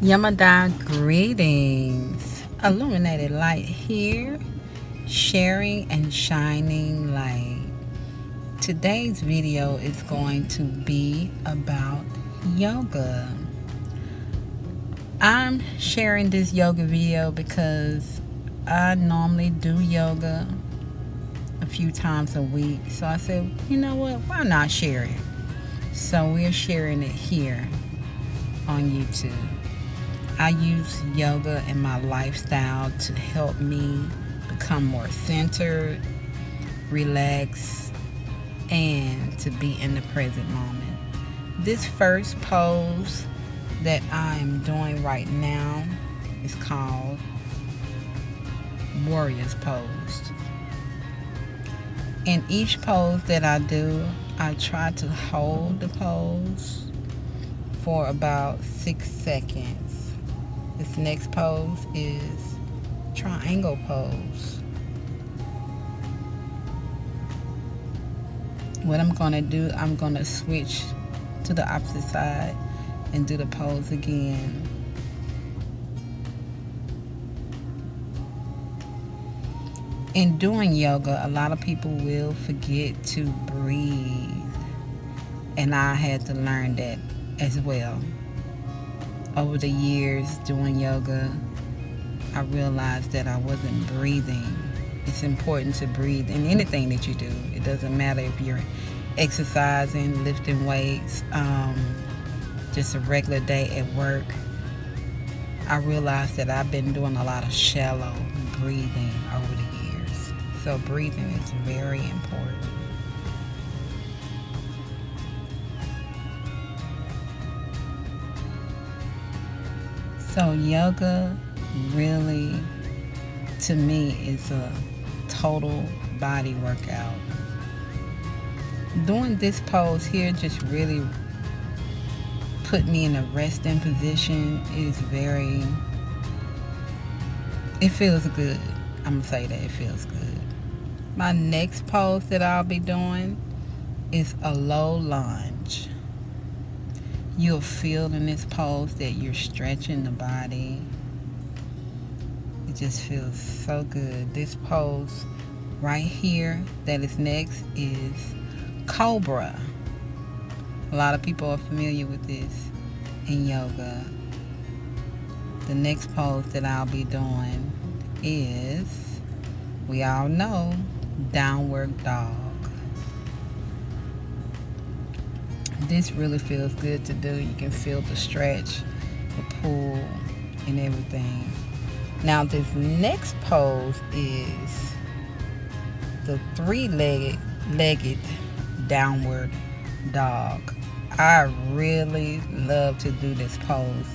Yamada greetings. Illuminated light here, sharing and shining light. Today's video is going to be about yoga. I'm sharing this yoga video because I normally do yoga a few times a week. So I said, you know what, why not share it? So we're sharing it here on YouTube. I use yoga in my lifestyle to help me become more centered, relax, and to be in the present moment. This first pose that I'm doing right now is called Warrior's Pose. In each pose that I do, I try to hold the pose for about 6 seconds. This next pose is triangle pose. What I'm going to do, I'm going to switch to the opposite side and do the pose again. In doing yoga, a lot of people will forget to breathe, and I had to learn that as well. Over the years doing yoga, I realized that I wasn't breathing. It's important to breathe in anything that you do. It doesn't matter if you're exercising, lifting weights, just a regular day at work. I realized that I've been doing a lot of shallow breathing over the years. So breathing is very important. So yoga really, to me, is a total body workout. Doing this pose here just really put me in a resting position. It feels good. I'm gonna say that it feels good. My next pose that I'll be doing is a low lunge. You'll feel in this pose that you're stretching the body. It just feels so good. This pose right here that is next is Cobra. A lot of people are familiar with this in yoga. The next pose that I'll be doing is, we all know, Downward Dog. This really feels good to do. You can feel the stretch, the pull, and everything. Now this next pose is the three-legged downward dog. I really love to do this pose.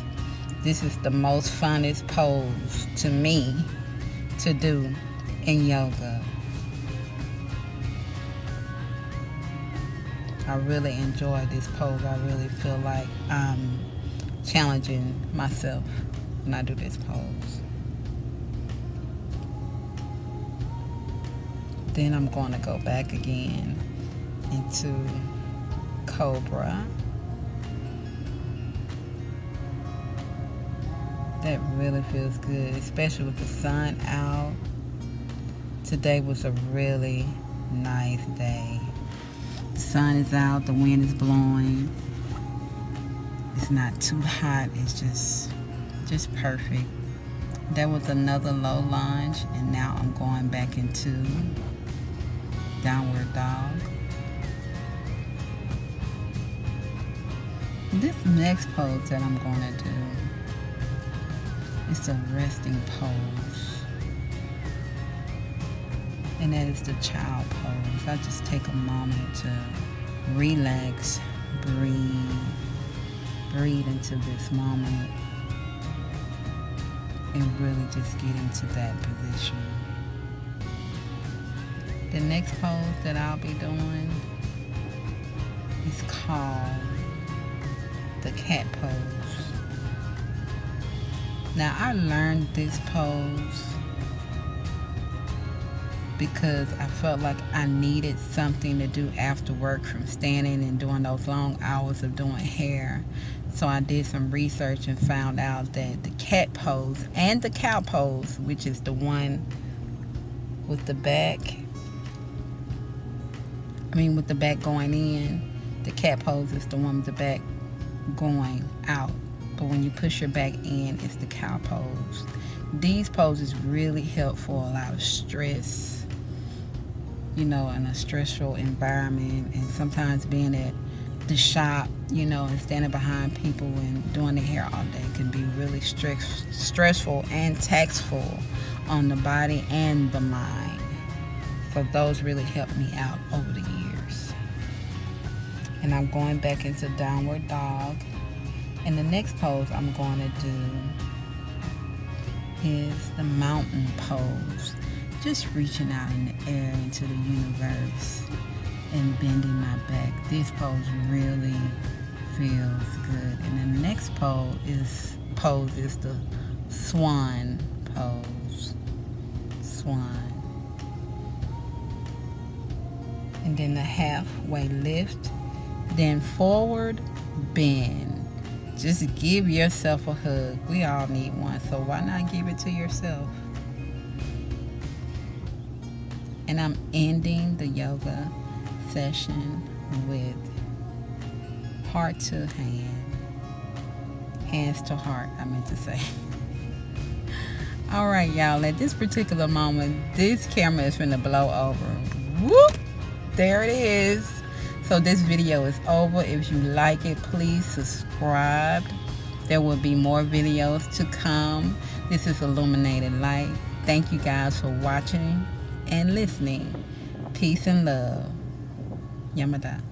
This is the most funnest pose to me to do in yoga. I really enjoy this pose. I really feel like I'm challenging myself when I do this pose. Then I'm going to go back again into Cobra. That really feels good, especially with the sun out. Today was a really nice day. The sun is out, the wind is blowing. It's not too hot, it's just perfect. That was another low lunge, and now I'm going back into downward dog. This next pose that I'm going to do is a resting pose, and that is the child pose. I just take a moment to relax, breathe into this moment, and really just get into that position. The next pose that I'll be doing is called the cat pose. Now I learned this pose because I felt like I needed something to do after work from standing and doing those long hours of doing hair. So I did some research and found out that the cat pose and the cow pose, which is the one with the back, with the back going in, the cat pose is the one with the back going out. But when you push your back in, it's the cow pose. These poses really help for a lot of stress, in a stressful environment, and sometimes being at the shop, and standing behind people and doing their hair all day can be really stressful and taxful on the body and the mind. So those really helped me out over the years. And I'm going back into downward dog. And the next pose I'm going to do is the mountain pose. Just reaching out in the air into the universe and bending my back. This pose really feels good. And the next pose is the swan pose. Swan. And then the halfway lift. Then forward bend. Just give yourself a hug. We all need one, so why not give it to yourself? And I'm ending the yoga session with heart to hand. Hands to heart, I meant to say. All right, y'all. At this particular moment, this camera is finna blow over. Whoop! There it is. So this video is over. If you like it, please subscribe. There will be more videos to come. This is Illuminated Light. Thank you guys for watching and listening. Peace and love. Yamada.